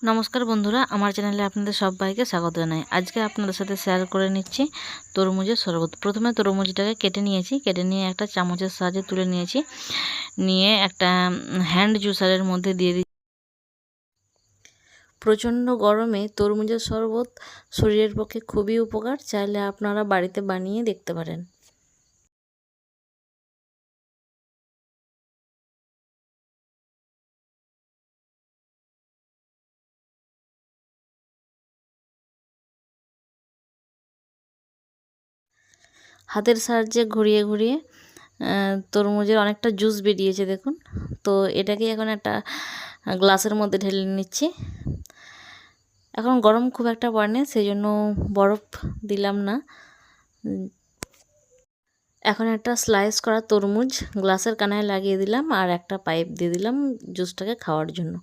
নমস্কার বন্ধুরা, আমার চ্যানেলে আপনাদের সবাইকে স্বাগত জানাই। আজকে আপনাদের সাথে শেয়ার করে নিচ্ছি তরমুজের শরবত। প্রথমে তরমুজটাকে কেটে নিয়েছি, কেটে নিয়ে একটা চামচের সাহায্যে তুলে নিয়েছি, নিয়ে একটা হ্যান্ড জুসারের মধ্যে দিয়ে দিচ্ছি। প্রচণ্ড গরমে তরমুজের শরবত শরীরের পক্ষে খুবই উপকার, চাইলে আপনারা বাড়িতে বানিয়ে দেখতে পারেন। হাতের সাহায্যে ঘুরিয়ে ঘুরিয়ে তরমুজের অনেকটা জুস বেরিয়েছে দেখুন। তো এটাকে এখন একটা গ্লাসের মধ্যে ঢেলে নিচ্ছি। এখন গরম খুব একটা পড়েনি, সেই জন্য বরফ দিলাম না। এখন একটা স্লাইস করা তরমুজ গ্লাসের কানায় লাগিয়ে দিলাম আর একটা পাইপ দিয়ে দিলাম জুসটাকে খাওয়ার জন্য।